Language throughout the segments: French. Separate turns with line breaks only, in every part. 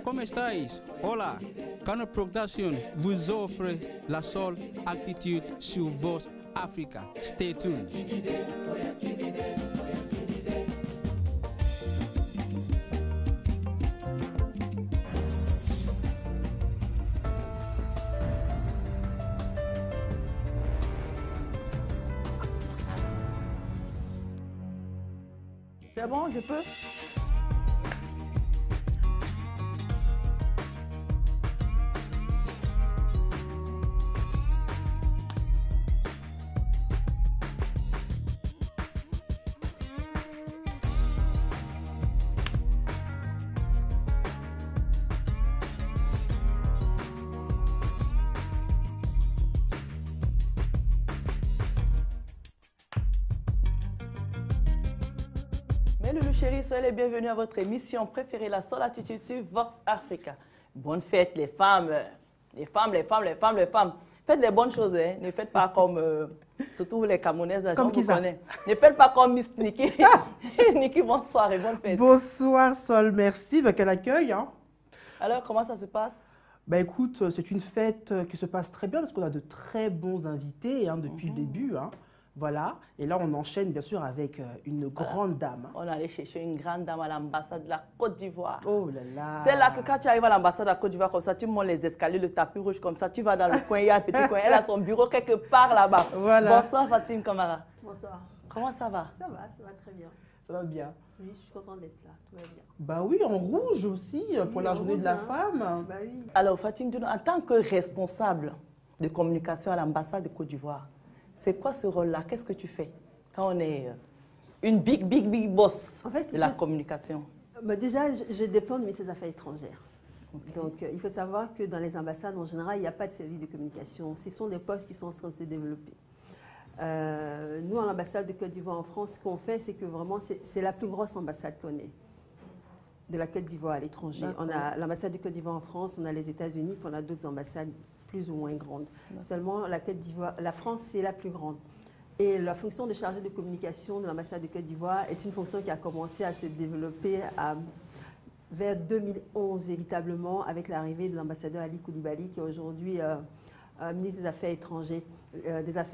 ¿cómo estáis? Hola, Cano Production vous offre la seule attitude sur Vox Africa. Stay tuned.
C'est bon, je peux? Loulou chérie, soyez les bienvenus à votre émission préférée, la seule attitude sur Vox Africa. Bonne fête les femmes, les femmes. Faites des bonnes choses, hein. Ne faites pas comme, surtout les Camerounaises,
comme qui ça?
Ne faites pas comme Miss Niki. Niki, bonsoir et bonne fête.
Bonsoir Sol, merci, quel accueil. Hein.
Alors, comment ça se passe?
Écoute, c'est une fête qui se passe très bien parce qu'on a de très bons invités hein, depuis le début. Hein. Voilà, et là on enchaîne bien sûr avec une grande dame.
On est allé chercher une grande dame à l'ambassade de la Côte d'Ivoire.
Oh là là.
C'est là que quand tu arrives à l'ambassade de la Côte d'Ivoire comme ça, tu montes les escaliers, le tapis rouge comme ça, tu vas dans le coin, il y a un petit coin, elle a son bureau quelque part là-bas.
Voilà.
Bonsoir Fatim Kamara.
Bonsoir.
Comment ça va?
Ça va très bien.
Ça va bien.
Oui, je suis contente d'être là, tout va bien.
Bah oui, en rouge aussi, pour la journée de la femme.
Bah oui.
Alors Fatim, en tant que responsable de communication à l'ambassade de Côte d'Ivoire, c'est quoi ce rôle-là? Qu'est-ce que tu fais quand on est une big boss
en fait,
de la communication?
Déjà, je dépends du ministère des Affaires étrangères. Okay. Donc, il faut savoir que dans les ambassades, en général, il n'y a pas de service de communication. Ce sont des postes qui sont en train de se développer. Nous, à l'ambassade de Côte d'Ivoire en France, ce qu'on fait, c'est que vraiment, c'est la plus grosse ambassade qu'on ait de la Côte d'Ivoire à l'étranger. On a l'ambassade de Côte d'Ivoire en France, on a les États-Unis, puis on a d'autres ambassades plus ou moins grandes. Seulement, la Côte d'Ivoire, la France, c'est la plus grande. Et la fonction de chargé de communication de l'ambassade de Côte d'Ivoire est une fonction qui a commencé à se développer vers 2011 véritablement avec l'arrivée de l'ambassadeur Ali Koulibaly qui est aujourd'hui ministre des Affaires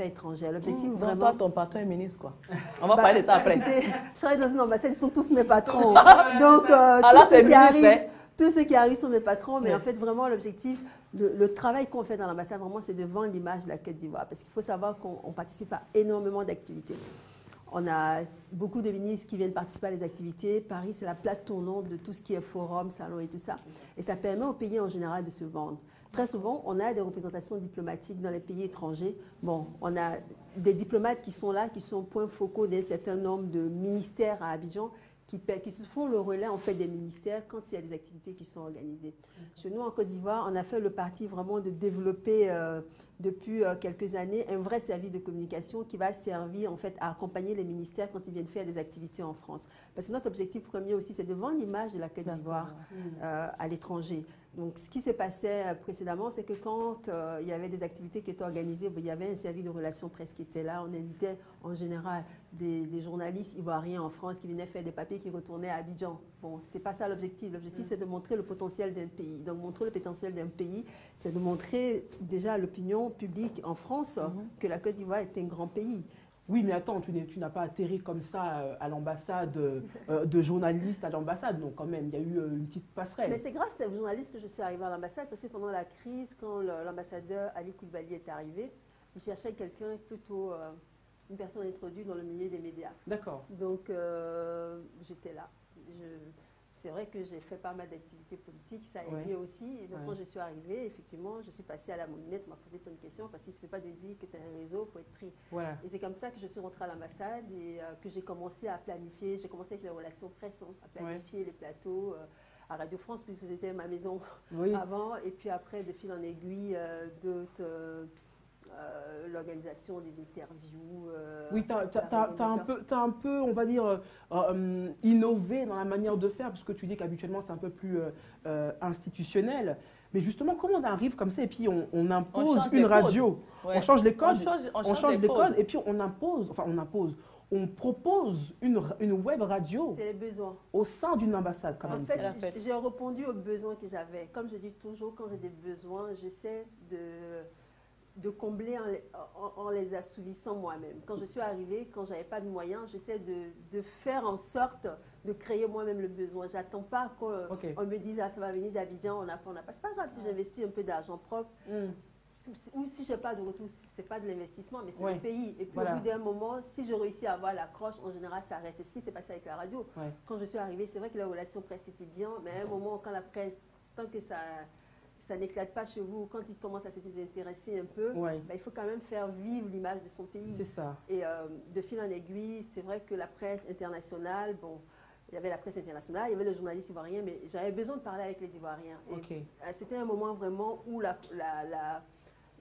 étrangères. L'objectif vraiment...
Toi, ton patron est ministre quoi. On va parler de ça après.
Écoutez, je travaille dans une ambassade, ils sont tous mes patrons. Donc tous ceux qui arrivent sont mes patrons, mais en fait, vraiment, l'objectif, le travail qu'on fait dans l'ambassade, vraiment, c'est de vendre l'image de la Côte d'Ivoire. Parce qu'il faut savoir qu'on participe à énormément d'activités. On a beaucoup de ministres qui viennent participer à des activités. Paris, c'est la plaque tournante de tout ce qui est forum, salon et tout ça. Et ça permet aux pays en général de se vendre. Très souvent, on a des représentations diplomatiques dans les pays étrangers. Bon, on a des diplomates qui sont là, qui sont points focaux d'un certain nombre de ministères à Abidjan, qui se font le relais en fait des ministères quand il y a des activités qui sont organisées. Chez nous en Côte d'Ivoire, on a fait le parti vraiment de développer depuis quelques années un vrai service de communication qui va servir en fait à accompagner les ministères quand ils viennent faire des activités en France. Parce que notre objectif premier aussi, c'est de vendre l'image de la Côte d'Ivoire à l'étranger. Donc, ce qui s'est passé précédemment, c'est que quand il y avait des activités qui étaient organisées, il y avait un service de relations presse qui était là. On invitait en général des journalistes ivoiriens en France qui venaient faire des papiers qui retournaient à Abidjan. Bon, ce n'est pas ça l'objectif. L'objectif, c'est de montrer le potentiel d'un pays. Donc, montrer le potentiel d'un pays, c'est de montrer déjà à l'opinion publique en France que la Côte d'Ivoire est un grand pays.
Oui, mais attends, tu n'as pas atterri comme ça à l'ambassade, de journaliste à l'ambassade. Donc, quand même, il y a eu une petite passerelle.
Mais c'est grâce aux journalistes que je suis arrivée à l'ambassade, parce que pendant la crise, quand l'ambassadeur Ali Koulibaly est arrivé, il cherchait quelqu'un plutôt, une personne introduite dans le milieu des médias.
D'accord.
Donc, j'étais là. C'est vrai que j'ai fait pas mal d'activités politiques, ça a aidé aussi. Et donc, quand je suis arrivée, effectivement, je suis passée à la moulinette, on m'a posé plein de questions parce qu'il ne suffit pas de dire que tu as un réseau, il faut être pris.
Voilà.
Et c'est comme ça que je suis rentrée à l'ambassade et que j'ai commencé à planifier. J'ai commencé avec les relations presse, à planifier les plateaux à Radio France, puisque c'était ma maison avant. Et puis après, de fil en aiguille, l'organisation des interviews.
Oui, tu as un peu, on va dire, innové dans la manière de faire, parce que tu dis qu'habituellement c'est un peu plus institutionnel. Mais justement, comment on arrive comme ça et puis on impose une radio, on change les codes, on change les codes et puis on impose, on propose une web radio
C'est les besoins.
au sein d'une ambassade quand
En
même.
fait, j'ai répondu aux besoins que j'avais. Comme je dis toujours, quand j'ai des besoins, j'essaie de combler en les assouvissant moi-même. Quand je suis arrivée, quand je n'avais pas de moyens, j'essaie de faire en sorte de créer moi-même le besoin. Je n'attends pas qu'on me dise « Ah, ça va venir d'Abidjan, on n'a pas. » C'est pas grave si j'investis un peu d'argent propre. Ou si je n'ai pas de retour, ce n'est pas de l'investissement, mais c'est le pays. Et puis au bout d'un moment, si je réussis à avoir l'accroche, en général, ça reste. C'est ce qui s'est passé avec la radio. Quand je suis arrivée, c'est vrai que la relation presse était bien, mais à un moment, quand la presse, tant que ça n'éclate pas chez vous, quand il commence à se désintéresser un peu, il faut quand même faire vivre l'image de son pays.
C'est ça.
Et de fil en aiguille, c'est vrai que la presse internationale, bon, il y avait la presse internationale, il y avait le journaliste ivoirien, mais j'avais besoin de parler avec les Ivoiriens. C'était un moment vraiment où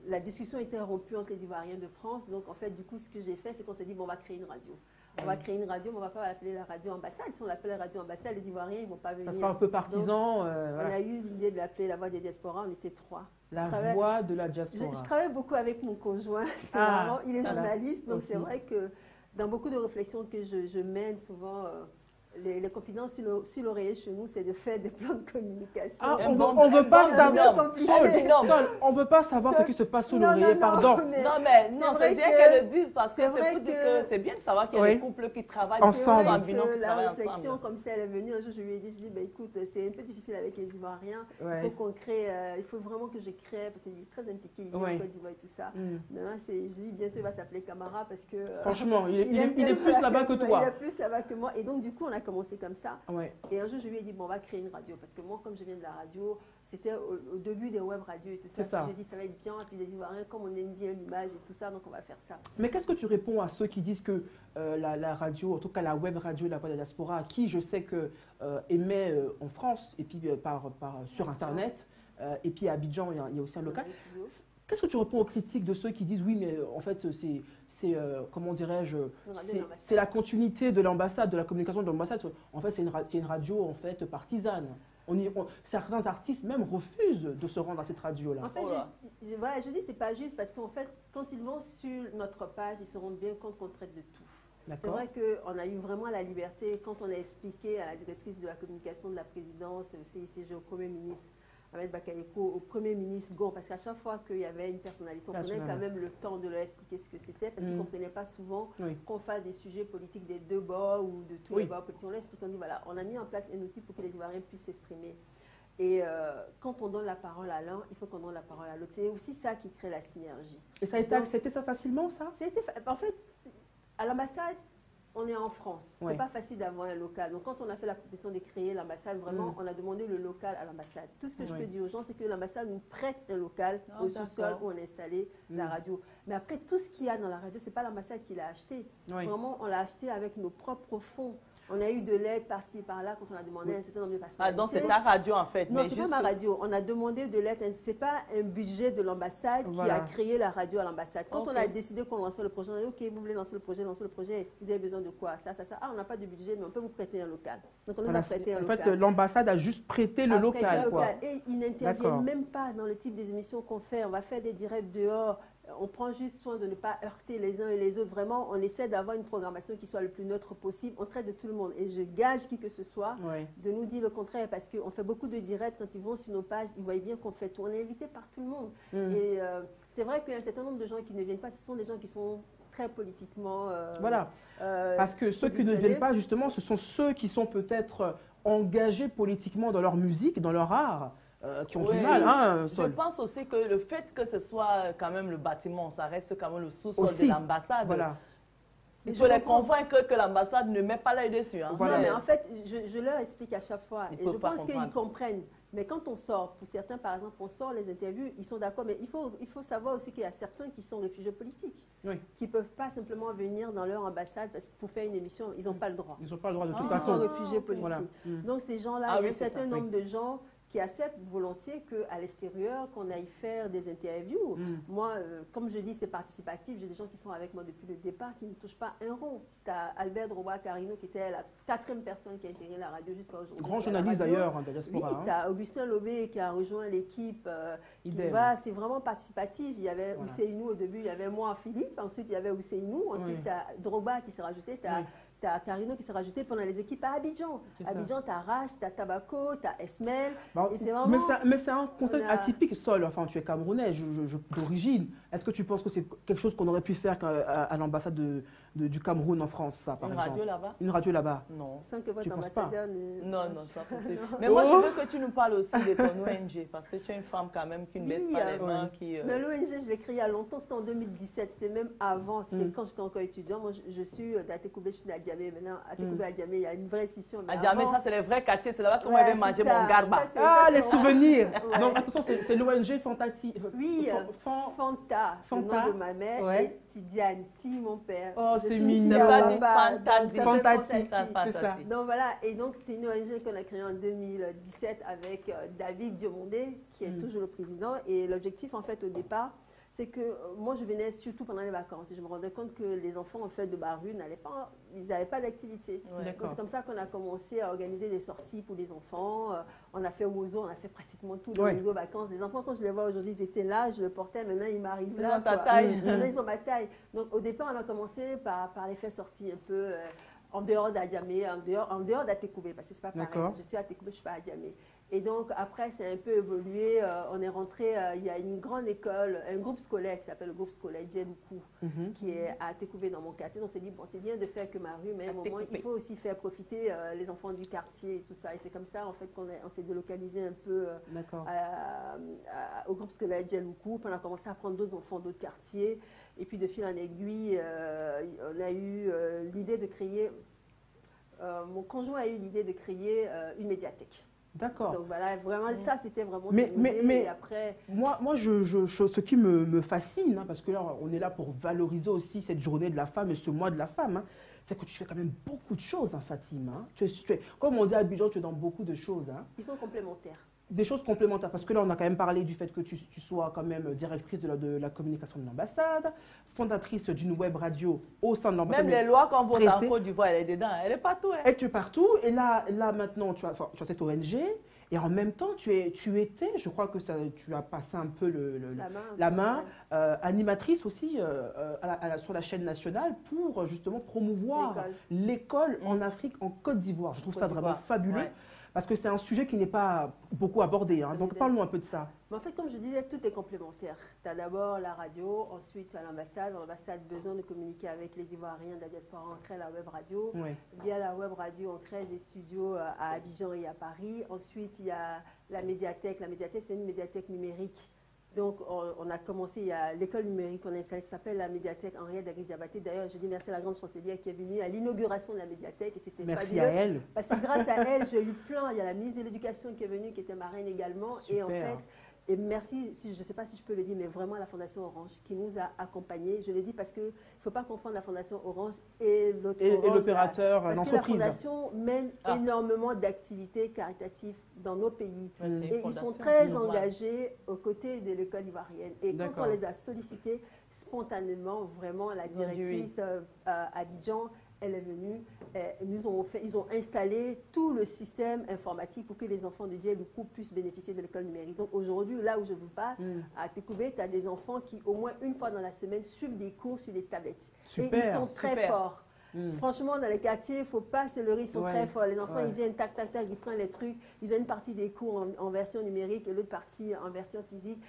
la discussion était rompue entre les Ivoiriens de France. Donc, en fait, du coup, ce que j'ai fait, c'est qu'on s'est dit, bon, on va créer une radio. On va créer une radio, mais on ne va pas l'appeler la radio ambassade. Si on l'appelle la radio ambassade, les Ivoiriens, ils ne vont pas venir.
Ça sera un peu partisan.
Donc, on a eu l'idée de l'appeler la voix des diasporas. On était 3.
La voix de la diaspora.
Je travaille beaucoup avec mon conjoint. C'est marrant. Il est journaliste. Donc, c'est vrai que dans beaucoup de réflexions que je mène, souvent, les confidences sur l'oreiller chez nous, c'est de faire des plans de communication.
On ne veut pas savoir. On veut pas savoir ce qui se passe sous l'oreiller, pardon.
Non, c'est bien qu'elle le dise parce que c'est bien de savoir qu'il y a des couples qui travaillent
ensemble.
La réflexion, comme ça, elle est venue un jour, je lui ai dit, écoute, c'est un peu difficile avec les Ivoiriens. Il faut qu'on crée, il faut vraiment que je crée, parce qu'il est très impliqué, il est en Côte d'Ivoire et tout ça. Maintenant, je dis, bientôt, il va s'appeler Camara parce que...
Franchement, il est plus là-bas que toi.
Il est plus là-bas que moi. Et donc, du coup, on a commencé comme ça. Et un jour, je lui ai dit, bon, on va créer une radio. Parce que moi, comme je viens de la radio, c'était au début des web radios et tout ça. J'ai dit, ça va être bien. Et puis les Ivoiriens, comme on aime bien l'image et tout ça, donc on va faire ça.
Mais qu'est-ce que tu réponds à ceux qui disent que la radio, en tout cas la web radio, la voix de la diaspora, qui je sais que émet en France et puis sur Internet, et puis à Abidjan, il y a aussi un local. Qu'est-ce que tu réponds aux critiques de ceux qui disent oui, mais en fait, c'est comment dirais-je, c'est la continuité de l'ambassade, de la communication de l'ambassade. En fait, c'est une radio en fait partisane. Certains artistes même refusent de se rendre à cette radio-là.
En fait, je dis c'est pas juste parce qu'en fait, quand ils vont sur notre page, ils se rendent bien compte qu'on traite de tout. C'est vrai qu'on a eu vraiment la liberté quand on a expliqué à la directrice de la communication de la présidence, au CICG, au Premier ministre, Ahmed Bakayoko, au Premier ministre Gon, parce qu'à chaque fois qu'il y avait une personnalité, on prenait quand même le temps de leur expliquer ce que c'était, parce qu'ils ne comprenaient pas souvent qu'on fasse des sujets politiques des deux bords ou de tous les bords politiques. On leur explique, on dit voilà, on a mis en place un outil pour que les Ivoiriens puissent s'exprimer. Et quand on donne la parole à l'un, il faut qu'on donne la parole à l'autre. C'est aussi ça qui crée la synergie.
Et ça a été accepté ça facilement, ça?
En fait, à l'ambassade, on est en France. C'est pas facile d'avoir un local. Donc, quand on a fait la proposition de créer l'ambassade, vraiment, on a demandé le local à l'ambassade. Tout ce que je peux dire aux gens, c'est que l'ambassade nous prête un local au sous-sol où on a installé la radio. Mais après, tout ce qu'il y a dans la radio, c'est pas l'ambassade qui l'a acheté. Vraiment, on l'a acheté avec nos propres fonds. On a eu de l'aide par-ci, par-là, quand on a demandé un certain nombre de personnalités.
Ah, donc c'est ta radio, en fait.
Non, ce n'est pas ma radio. On a demandé de l'aide. Ce n'est pas un budget de l'ambassade qui a créé la radio à l'ambassade. Quand on a décidé qu'on lançait le projet, on a dit, OK, vous voulez lancer le projet, vous avez besoin de quoi? Ça. Ah, on n'a pas de budget, mais on peut vous prêter un local. Donc, on nous a prêté un local.
En fait, l'ambassade a juste prêté le local.
Et ils n'interviennent même pas dans le type des émissions qu'on fait. On va faire des directs dehors. On prend juste soin de ne pas heurter les uns et les autres. Vraiment, on essaie d'avoir une programmation qui soit le plus neutre possible. On traite de tout le monde. Et je gage qui que ce soit de nous dire le contraire. Parce qu'on fait beaucoup de directs. Quand ils vont sur nos pages, ils voient bien qu'on fait tout. On est invité par tout le monde. Et c'est vrai qu'il y a un certain nombre de gens qui ne viennent pas. Ce sont des gens qui sont très politiquement...
parce que ceux qui ne viennent pas, justement, ce sont ceux qui sont peut-être engagés politiquement dans leur musique, dans leur art. Qui ont du mal. Hein,
je pense aussi que le fait que ce soit quand même le bâtiment, ça reste quand même le sous-sol de l'ambassade.
Voilà.
Il faut les convaincre que l'ambassade ne met pas l'œil dessus. Hein.
Non, mais en fait, je leur explique à chaque fois. Et je pense qu'ils comprennent. Mais quand on sort, pour certains, par exemple, on sort les interviews, ils sont d'accord. Mais il faut savoir aussi qu'il y a certains qui sont réfugiés politiques. Qui ne peuvent pas simplement venir dans leur ambassade pour faire une émission. Ils n'ont pas le droit.
Ils n'ont pas le droit de toute
façon.
Ils
sont réfugiés politiques. Donc, ces gens-là, il y a un certain nombre de gens qui acceptent volontiers qu'à l'extérieur, qu'on aille faire des interviews. Moi, comme je dis, c'est participatif. J'ai des gens qui sont avec moi depuis le départ qui ne touchent pas un rond. Tu as Albert Droba-Carino qui était la 4e personne qui a intégré la radio jusqu'à aujourd'hui.
Grand journaliste d'ailleurs, de la diaspora.
Oui, tu as Augustin Lobé qui a rejoint l'équipe. C'est vraiment participatif. Il y avait Ousseinou au début, il y avait moi, Philippe. Ensuite, il y avait Ousseinou. Ensuite, tu as Droba qui s'est rajouté. Tu as Carino qui s'est rajouté pendant les équipes à Abidjan. Abidjan, tu as Rach, tu as Tabaco, tu as Esmel.
Mais c'est un concept atypique, Sol. Enfin, tu es camerounais d'origine. Est-ce que tu penses que c'est quelque chose qu'on aurait pu faire à l'ambassade du Cameroun en France, ça, par exemple?
Radio là-bas?
Une radio là-bas?
Non.
Sans que votre ambassadeur ne...
Non, c'est pas possible. Mais moi, je veux que tu nous parles aussi de ton ONG, parce que tu es une femme quand même qui ne baisse pas les mains.
Mais l'ONG, je l'ai créé il y a longtemps, c'était en 2017, c'était même avant, c'était quand j'étais encore étudiant. Moi, je suis d'Atekoubé, je suis d'Adjamé. Maintenant, Atekoubé, Adjamé, il y a une vraie scission.
Adjamé, ça, c'est les vrais quartiers, c'est là-bas qu'on avait mangé mon garba.
Les souvenirs. Donc, attention, c'est l'ONG Fantati.
Oui, Fanta, le nom de ma mère, et Tidiane, mon père.
Oh, c'est mignon.
Fantati. Donc voilà, et donc c'est une ONG qu'on a créée en 2017 avec David Diomondé, qui est toujours le président. Et l'objectif, en fait, au départ, c'est que moi, je venais surtout pendant les vacances et je me rendais compte que les enfants, en fait, de Baru, ils n'avaient pas d'activité. C'est comme ça qu'on a commencé à organiser des sorties pour les enfants. On a fait Wozo, on a fait pratiquement tout les vacances. Les enfants, quand je les vois aujourd'hui, ils étaient là, je les portais, maintenant ils m'arrivent là. Maintenant, ils ont ma taille. Donc, au départ, on a commencé par les faire sortir un peu en dehors d'Adjamé, en dehors d'Atekoubé, parce que c'est pas pareil. Je suis à Atekoubé, je suis pas à Adjamé. Et donc, après, c'est un peu évolué. On est rentré, il y a une grande école, un groupe scolaire qui s'appelle le groupe scolaire Djeloukou, qui est à Atekoubé dans mon quartier. Donc, on s'est dit, bon, c'est bien de faire que ma rue, mais à un moment, il faut aussi faire profiter les enfants du quartier et tout ça. Et c'est comme ça, en fait, qu'on s'est délocalisé un peu au groupe scolaire Djeloukou. Puis on a commencé à prendre d'autres enfants d'autres quartiers. Et puis, de fil en aiguille, on a eu l'idée de créer, mon conjoint a eu l'idée de créer une médiathèque.
D'accord.
Donc voilà, vraiment, ça, c'était vraiment
mais
et après...
Moi ce qui me fascine, parce que là, on est là pour valoriser aussi cette journée de la femme et ce mois de la femme, c'est que tu fais quand même beaucoup de choses, Fatim. Comme on dit à Abidjan, tu es dans beaucoup de choses.
Ils sont complémentaires.
Des choses complémentaires, parce que là, on a quand même parlé du fait que tu sois quand même directrice de la communication de l'ambassade, fondatrice d'une web radio au sein de l'ambassade.
Même les lois qu'on vote en Côte d'Ivoire, elle est dedans, elle est partout.
Et tu es partout, et là maintenant, tu as cette ONG, et en même temps, tu étais, je crois que tu as passé un peu la main animatrice aussi sur la chaîne nationale pour justement promouvoir l'école en Afrique, en Côte d'Ivoire. Je trouve ça vraiment fabuleux. Ouais. Parce que c'est un sujet qui n'est pas beaucoup abordé. Donc, parle-nous un peu de ça.
Mais en fait, comme je disais, tout est complémentaire. Tu as d'abord la radio, ensuite tu as l'ambassade. L'ambassade a besoin de communiquer avec les Ivoiriens de la diaspora. On crée la web radio. Oui. Via la web radio, on crée des studios à Abidjan et à Paris. Ensuite, il y a la médiathèque. La médiathèque, c'est une médiathèque numérique. Donc, on a commencé, il y a l'école numérique qu'on a installée, ça s'appelle la médiathèque Henriette Dagui-Diabaté. D'ailleurs, je dis merci à la grande chancelière qui est venue à l'inauguration de la médiathèque. Et c'était
merci à elle.
Parce que grâce à elle, j'ai eu plein. Il y a la ministre de l'Éducation qui est venue, qui était marraine également.
Super.
Et en fait, et merci, je ne sais pas si je peux le dire, mais vraiment la Fondation Orange qui nous a accompagnés. Je le dis parce qu'il ne faut pas confondre la Fondation Orange et l'autre Orange.
Et l'opérateur,
l'entreprise.
Parce que
la Fondation mène énormément d'activités caritatives dans nos pays. Et ils sont très engagés aux côtés de l'école ivoirienne. Et quand on les a sollicités, spontanément, vraiment, la directrice Abidjan, elle est venue, ils ont installé tout le système informatique pour que les enfants de Djeloukou puissent bénéficier de l'école numérique. Donc aujourd'hui, là où je vous parle, à Atekoubé, tu as des enfants qui, au moins une fois dans la semaine, suivent des cours sur des tablettes.
Super,
et ils sont très forts. Franchement, dans les quartiers, il ne faut pas se leurrer, ils sont très forts. Les enfants, ils viennent, tac, tac, tac, ils prennent les trucs. Ils ont une partie des cours en version numérique et l'autre partie en version physique.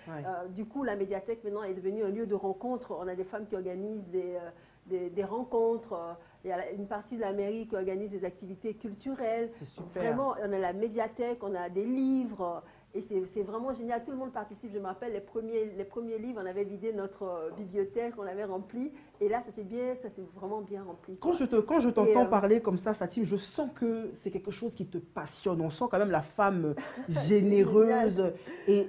Du coup, la médiathèque, maintenant, est devenue un lieu de rencontre. On a des femmes qui organisent des rencontres. Il y a une partie de la mairie qui organise des activités culturelles. Vraiment, on a la médiathèque, on a des livres. Et c'est vraiment génial. Tout le monde participe. Je me rappelle, les premiers livres, on avait vidé notre bibliothèque, on l'avait rempli. Et là, ça s'est vraiment bien rempli.
Quand je t'entends parler comme ça, Fatim, je sens que c'est quelque chose qui te passionne. On sent quand même la femme généreuse. et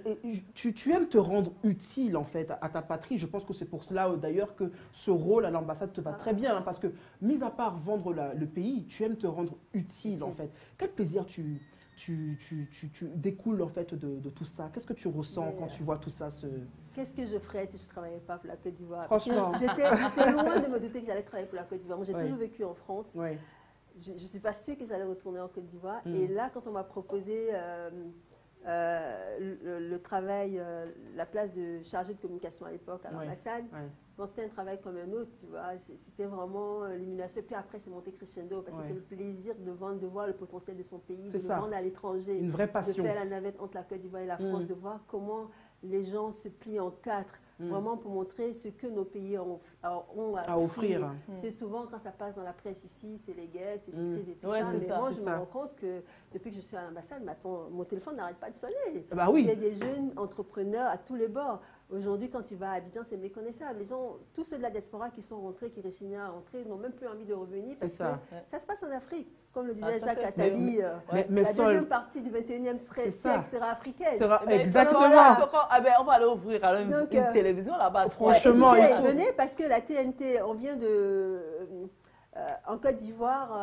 tu aimes te rendre utile, en fait, à ta patrie. Je pense que c'est pour cela, d'ailleurs, que ce rôle à l'ambassade te va très bien. Parce que, mis à part vendre le pays, tu aimes te rendre utile, en fait. Quel plaisir tu découles en fait de tout ça? Qu'est-ce que tu ressens quand tu vois tout ça
Qu'est-ce que je ferais si je ne travaillais pas pour la Côte d'Ivoire?
Franchement.
J'étais loin de me douter que j'allais travailler pour la Côte d'Ivoire. Moi, j'ai toujours vécu en France.
Ouais.
Je ne suis pas sûre que j'allais retourner en Côte d'Ivoire. Et là, quand on m'a proposé le travail, la place de chargé de communication à l'époque à l'ambassade, bon, c'était un travail comme un autre, tu vois. C'était vraiment l'illumination. Puis après, c'est monté crescendo parce que c'est le plaisir de voir le potentiel de son pays, de le vendre à l'étranger.
Une vraie passion.
De faire la navette entre la Côte d'Ivoire et la France, de voir comment les gens se plient en quatre, vraiment pour montrer ce que nos pays ont à offrir. C'est souvent quand ça passe dans la presse ici, c'est les guerres, c'est les crises et tout ça. Mais moi, je me rends compte que depuis que je suis à l'ambassade, mon téléphone n'arrête pas de sonner.
Bah oui.
Il y a des jeunes entrepreneurs à tous les bords. Aujourd'hui, quand tu vas à Abidjan, c'est méconnaissable. Les gens, tous ceux de la diaspora qui sont rentrés, qui rechignaient à rentrer, n'ont même plus envie de revenir parce que ça se passe en Afrique. Comme le disait Jacques Attali, la deuxième partie du 21e siècle sera africaine.
Exactement.
On va aller ouvrir une télévision là-bas.
Franchement,
venez parce que la TNT, on vient de... en Côte d'Ivoire,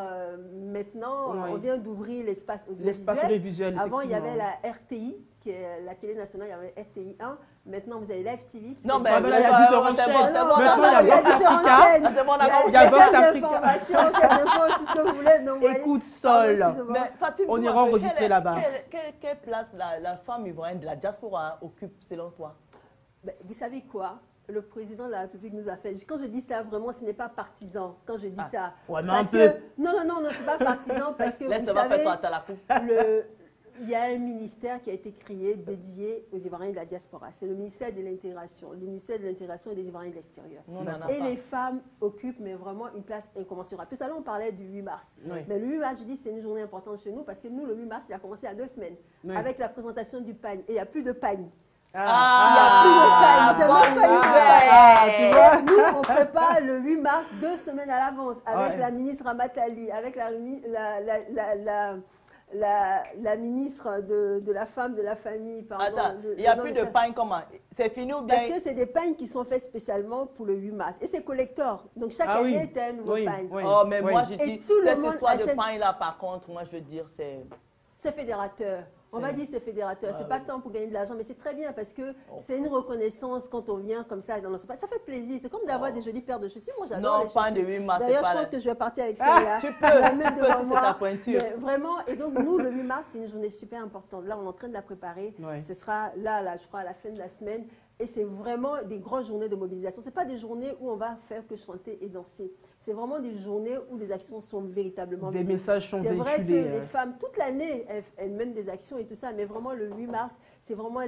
maintenant, on vient d'ouvrir l'espace audiovisuel. Avant, il y avait la RTI, qui est la télé nationale, il y avait RTI 1. Maintenant, vous avez Live TV.
Non, mais
il y a différentes chaînes. Maintenant, il y a différentes chaînes.
Il y a Vox Africa. Tout ce que vous voulez.
Écoute, Sol, on ira enregistrer là-bas.
Quelle place la femme ivoirienne de la diaspora occupe selon toi?
Vous savez quoi? Le président de la République nous a fait. Quand je dis ça, vraiment, ce n'est pas partisan. Quand je dis ça.
Parce que,
non, c'est pas partisan parce que vous savez, il y a un ministère qui a été créé dédié aux Ivoiriens de la diaspora. C'est le ministère de l'intégration. Le ministère de l'intégration et des Ivoiriens de l'extérieur. Et les femmes occupent mais vraiment une place incommensurable. Tout à l'heure, on parlait du 8 mars. Mais le 8 mars, je dis, c'est une journée importante chez nous parce que nous, le 8 mars, il a commencé il y a 2 semaines avec la présentation du pagne. Et il n'y a plus de pagne. Il n'y a plus de pagne. J'ai même pas eu de pagne. Nous, on prépare le 8 mars 2 semaines à l'avance avec la ministre Ramatali, avec la ministre de la femme, de la famille. Pardon,
attends, il n'y a plus de pagne comment? C'est fini ou bien?
Parce que c'est des pagnes qui sont faits spécialement pour le 8 mars. Et c'est collector. Donc chaque année, tu as un nouveau pagne.
Oh, mais moi, je dis, cette histoire de pagne-là, par contre, moi, je veux dire, c'est...
C'est fédérateur. On va dire c'est fédérateur. C'est pas tant pour gagner de l'argent, mais c'est très bien parce que c'est une reconnaissance quand on vient comme ça dans notre espace. Ça fait plaisir. C'est comme d'avoir des jolies paires de chaussures. Moi, j'adore les chaussures.
Non, pas de 8 mars.
D'ailleurs, je pense que je vais partir avec celle-là.
Tu peux, c'est ta pointure.
Mais vraiment, et donc nous, le 8 mars, c'est une journée super importante. Là, on est en train de la préparer. Ce sera là, je crois, à la fin de la semaine. Et c'est vraiment des grandes journées de mobilisation. Ce n'est pas des journées où on va faire que chanter et danser. C'est vraiment des journées où les actions sont véritablement...
Des messages sont véhiculés.
C'est vrai que les femmes, toute l'année, elles mènent des actions et tout ça, mais vraiment le 8 mars, c'est vraiment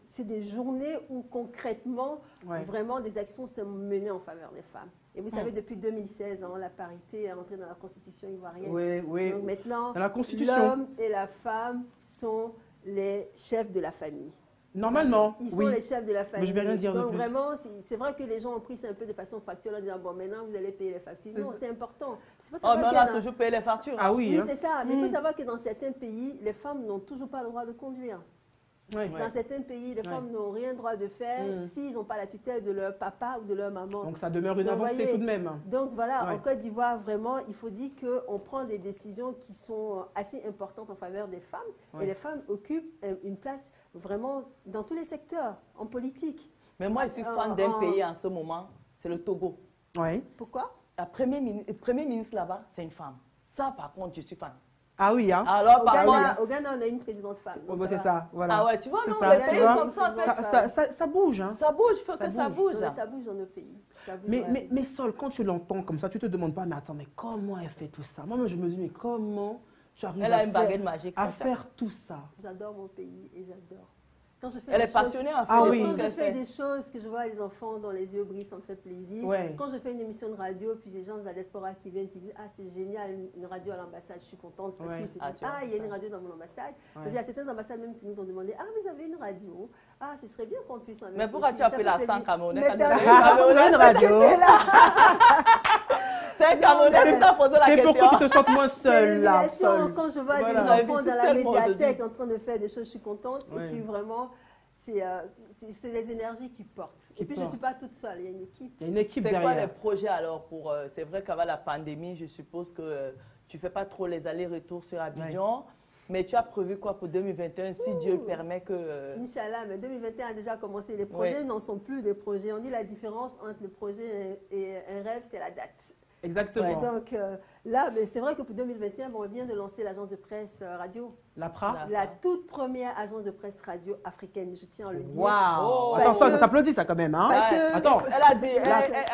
c'est des journées où concrètement, vraiment des actions sont menées en faveur des femmes. Et vous savez, depuis 2016, la parité est entrée dans la Constitution ivoirienne.
Oui.
Donc maintenant,
l'homme
et la femme sont les chefs de la famille.
Normalement,
ils sont les chefs de la famille.
Mais je vais rien dire
donc
de plus.
vraiment, c'est vrai que les gens ont pris ça un peu de façon factuelle en disant bon maintenant vous allez payer les factures. Non, c'est important.
Mais on a toujours payé les factures.
Ah oui,
c'est ça. Mais il faut savoir que dans certains pays, les femmes n'ont toujours pas le droit de conduire. Dans certains pays, les femmes n'ont rien droit de faire s'ils n'ont pas la tutelle de leur papa ou de leur maman.
Donc ça demeure une avancée tout de même.
Donc voilà, en Côte d'Ivoire, vraiment, il faut dire qu'on prend des décisions qui sont assez importantes en faveur des femmes. Et les femmes occupent une place vraiment dans tous les secteurs, en politique.
Mais moi, je suis fan d'un pays en ce moment, c'est le Togo.
Pourquoi?
La première ministre là-bas, c'est une femme. Ça, par contre, je suis fan.
Ah oui, hein.
Alors, au Ghana, on a une présidente femme.
C'est ça, voilà.
Ah ouais, tu vois, non, les pays comme ça,
ça bouge, hein.
Ça bouge, il faut que ça bouge.
Ça bouge dans nos pays.
Mais Sol, quand tu l'entends comme ça, tu te demandes pas, mais attends, mais comment elle fait tout ça? Moi, je me dis, mais comment tu arrives à faire tout ça?
J'adore mon pays et j'adore.
Elle est passionnée en fait.
Quand je fais des choses, que je vois les enfants dont les yeux brillent, ça me fait plaisir. Quand je fais une émission de radio, puis les gens de la diaspora qui viennent qui disent ah c'est génial, une radio à l'ambassade, je suis contente parce que c'est il y a une radio dans mon ambassade. Parce qu'il y a certaines ambassades même qui nous ont demandé ah vous avez une radio, ah ce serait bien qu'on puisse en mettre.
Mais pourquoi tu as fait l'accent camerounais?
Une radio.
C'est un Camerounais qui t'a posé la question.
C'est pour que tu te sentes moins seule là.
Quand je vois des enfants dans la médiathèque en train de faire des choses, je suis contente. Et puis vraiment, c'est les énergies qui portent. Et puis je ne suis pas toute seule, il y a une équipe.
Il y a une équipe derrière.
C'est quoi les projets alors pour... C'est vrai qu'avant la pandémie, je suppose que tu ne fais pas trop les allers-retours sur Abidjan. Mais tu as prévu quoi pour 2021, si Dieu le permet que...
Inch'Allah, mais 2021 a déjà commencé. Les projets n'en sont plus des projets. On dit la différence entre le projet et un rêve, c'est la date.
Exactement.
Donc là, mais c'est vrai que pour 2021, bon, on vient de lancer l'agence de presse radio.
L'APRA.
La toute première agence de presse radio africaine, je tiens à le dire.
Waouh! Attends, ça s'applaudit ça quand même, hein?
Parce que,
attends.
Elle a dit,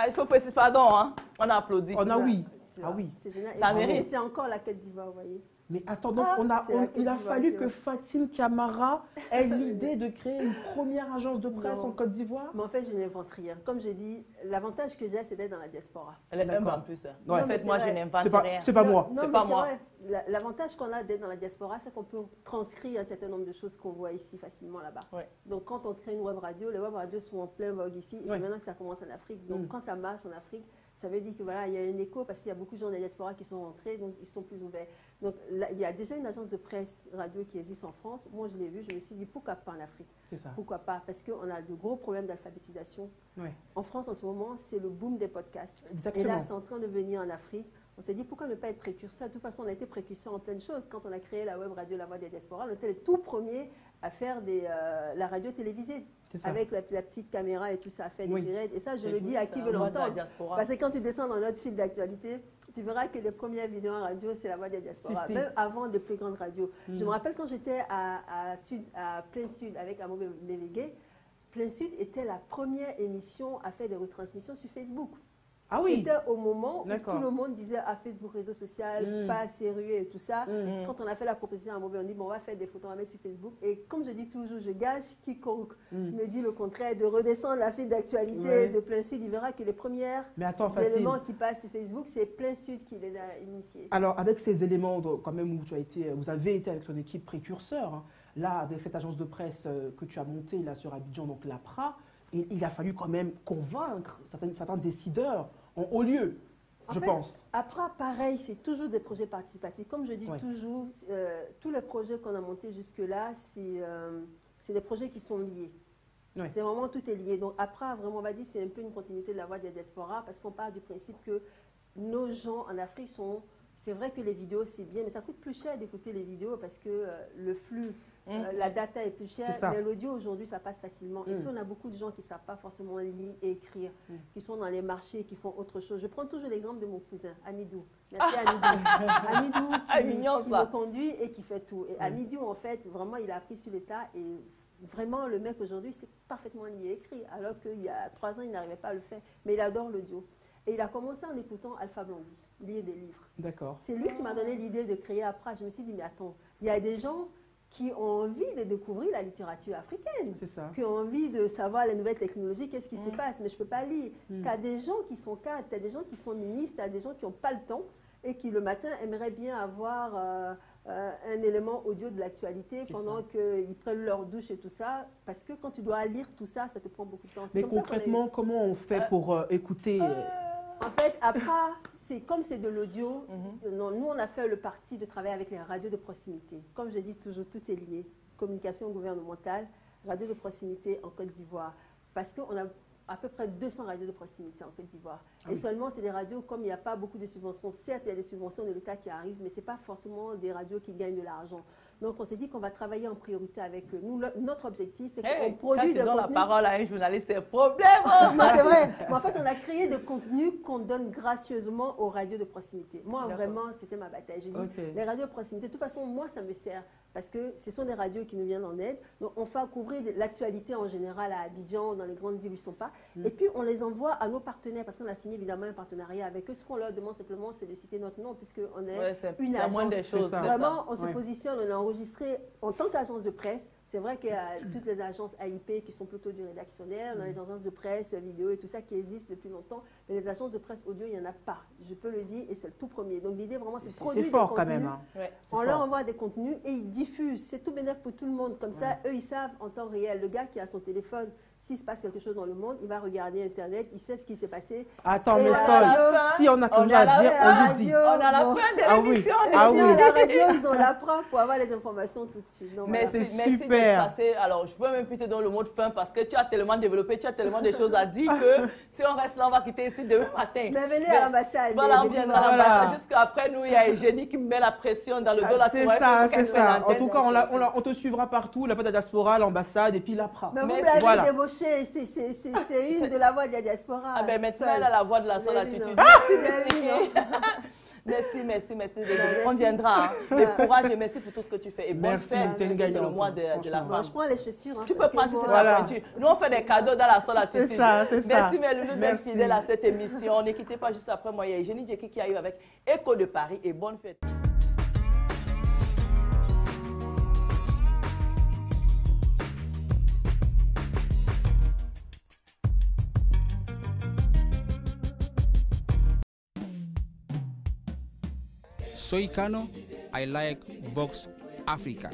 il faut préciser, pardon, hein? On a applaudi.
On a oui.
Ah oui. C'est génial.
Ça mérite.
C'est encore la Côte d'Ivoire, vous voyez.
Mais attends, donc il a fallu que Fatim Camara ait l'idée de créer une première agence de presse en Côte d'Ivoire.
Mais en fait, je n'invente rien. Comme j'ai dit, l'avantage que j'ai, c'est d'être dans la diaspora.
Elle est humble en plus.
Ouais.
En fait, moi, je n'invente rien.
C'est pas moi.
Non,
c'est
mais
pas
c'est
moi.
vrai. L'avantage qu'on a d'être dans la diaspora, c'est qu'on peut transcrire un certain nombre de choses qu'on voit ici facilement là-bas.
Ouais.
Donc, quand on crée une web radio, les web radios sont en plein vogue ici. Et c'est maintenant que ça commence en Afrique. Donc, quand ça marche en Afrique, ça veut dire que voilà, il y a un écho parce qu'il y a beaucoup de gens de la diaspora qui sont rentrés, donc ils sont plus ouverts. Donc là, il y a déjà une agence de presse radio qui existe en France. Moi, je l'ai vu, je me suis dit pourquoi pas en Afrique?
C'est ça.
Pourquoi pas? Parce qu'on a de gros problèmes d'alphabétisation.
Ouais.
En France, en ce moment, c'est le boom des podcasts.
Exactement.
Et là, c'est en train de venir en Afrique. On s'est dit pourquoi ne pas être précurseur? De toute façon, on a été précurseur en plein de choses. Quand on a créé la web radio La Voix des Diasporas, on était les tout premiers à faire la radio télévisée. Avec la petite caméra et tout ça, à faire des directs. Et ça, je le dis à qui veut l'entendre. Parce que quand tu descends dans notre fil d'actualité, tu verras que les premières vidéos en radio, c'est La Voix des Diasporas, même avant de plus grandes radios. Je me rappelle quand j'étais à Plein Sud avec Amo Mévégué, Plein Sud était la première émission à faire des retransmissions sur Facebook.
Ah oui.
C'était au moment où tout le monde disait Facebook, réseau social, pas sérieux et tout ça. Quand on a fait la proposition à Mobile, on dit bon, on va faire des photos, on va mettre sur Facebook. Et comme je dis toujours, je gage quiconque me dit le contraire, de redescendre la file d'actualité de Plein Sud, il verra que les premiers éléments qui passent sur Facebook, c'est Plein Sud qui les a initiés.
Alors avec ces éléments, quand même, où vous avez été avec ton équipe précurseur, hein, là, avec cette agence de presse que tu as montée là, sur Abidjan, donc l'APRA, il a fallu quand même convaincre certains décideurs en haut lieu, je pense.
Après, pareil, c'est toujours des projets participatifs. Comme je dis toujours, tous les projets qu'on a montés jusque-là, c'est des projets qui sont liés. C'est vraiment, tout est lié. Donc après, vraiment, on va dire, c'est un peu une continuité de La Voix des Diasporas parce qu'on part du principe que nos gens en Afrique sont... C'est vrai que les vidéos, c'est bien, mais ça coûte plus cher d'écouter les vidéos parce que le flux, la data est plus chère. Mais l'audio, aujourd'hui, ça passe facilement. Et puis, on a beaucoup de gens qui ne savent pas forcément lire et écrire, qui sont dans les marchés, qui font autre chose. Je prends toujours l'exemple de mon cousin, Amidou. Merci Amidou. Amidou qui me conduit et qui fait tout. Et Amidou, en fait, vraiment, il a appris sur l'état et vraiment, le mec, aujourd'hui, c'est parfaitement lié et écrit. Alors qu'il y a 3 ans, il n'arrivait pas à le faire. Mais il adore l'audio. Et il a commencé en écoutant Alpha Blondy, lire des livres.
D'accord.
C'est lui qui m'a donné l'idée de créer APRA. Je me suis dit, mais attends, il y a des gens qui ont envie de découvrir la littérature africaine, qui ont envie de savoir les nouvelles technologies, qu'est-ce qui se passe, mais je ne peux pas lire. Tu as des gens qui sont cadres, tu as des gens qui sont ministres, tu as des gens qui n'ont pas le temps et qui le matin aimeraient bien avoir un élément audio de l'actualité pendant qu'ils prennent leur douche et tout ça, parce que quand tu dois lire tout ça, ça te prend beaucoup de temps.
Mais concrètement, comment on fait pour écouter
En fait, APRA, comme c'est de l'audio, nous, on a fait le parti de travailler avec les radios de proximité. Comme je dis toujours, tout est lié. Communication gouvernementale, radio de proximité en Côte d'Ivoire. Parce qu'on a à peu près 200 radios de proximité en Côte d'Ivoire. Et seulement, c'est des radios, comme il n'y a pas beaucoup de subventions, certes, il y a des subventions de l'État qui arrivent, mais ce n'est pas forcément des radios qui gagnent de l'argent. Donc, on s'est dit qu'on va travailler en priorité avec eux. Nous, notre objectif, c'est qu'on produit des contenus...
la parole à un journaliste, c'est un problème.
Non, c'est vrai. Mais en fait, on a créé des contenus qu'on donne gracieusement aux radios de proximité. Moi, vraiment, c'était ma bataille. J'ai dit, les radios de proximité, de toute façon, moi, ça me sert. Parce que ce sont des radios qui nous viennent en aide. Donc, on fait couvrir l'actualité en général à Abidjan, dans les grandes villes où ils ne sont pas. Et puis, on les envoie à nos partenaires, parce qu'on a signé évidemment un partenariat avec eux. Ce qu'on leur demande simplement, c'est de citer notre nom, puisqu'on est une agence.
Des choses,
vraiment, on se positionne, on est enregistré en tant qu'agence de presse. C'est vrai qu'il y a toutes les agences AIP qui sont plutôt du rédactionnel, on a les agences de presse, vidéo et tout ça qui existent depuis longtemps, mais les agences de presse audio, il n'y en a pas, je peux le dire, et c'est le tout premier. Donc l'idée vraiment, c'est de produire des contenus, quand même, on leur envoie des contenus et ils diffusent, c'est tout bénéfice pour tout le monde, comme ça, eux ils savent en temps réel, le gars qui a son téléphone, s'il se passe quelque chose dans le monde, il va regarder Internet, il sait ce qui s'est passé.
Attends, mais ça, si on a quelque chose à dire, on lui dit.
On a la fin de l'émission.
À la radio, ils ont l'APRA pour avoir les informations tout de suite.
Mais c'est super.
Super.
Alors, je peux même plus te donner le mot de fin parce que tu as tellement développé, tu as tellement de choses à dire que si on reste là, on va quitter ici demain matin.
Mais venez à l'ambassade.
Voilà, on viendra à l'ambassade. Jusqu'après, nous, il y a Eugénie qui me met la pression dans le dos.
C'est ça. En tout cas, on te suivra partout, la voix de la diaspora, l'ambassade et puis l'APRA.
Mais vous l'avez débauché, c'est une de la voix de la diaspora.
Ah ben maintenant, elle a la voix de la solitude. Merci. On viendra. Hein. Mais courage et merci pour tout ce que tu fais. Et bonne fête, c'est le mois de la femme.
Je prends les chaussures. Hein,
tu peux prendre c'est la pointure. Nous, on fait des cadeaux dans la solitude.
C'est ça.
Merci, mes loulous, d'être fidèles à cette émission. Ne quittez pas juste après moi. Il y a Eugénie Djeki qui arrive avec Écho de Paris et bonne fête.
Soy Kano, I like Vox Africa.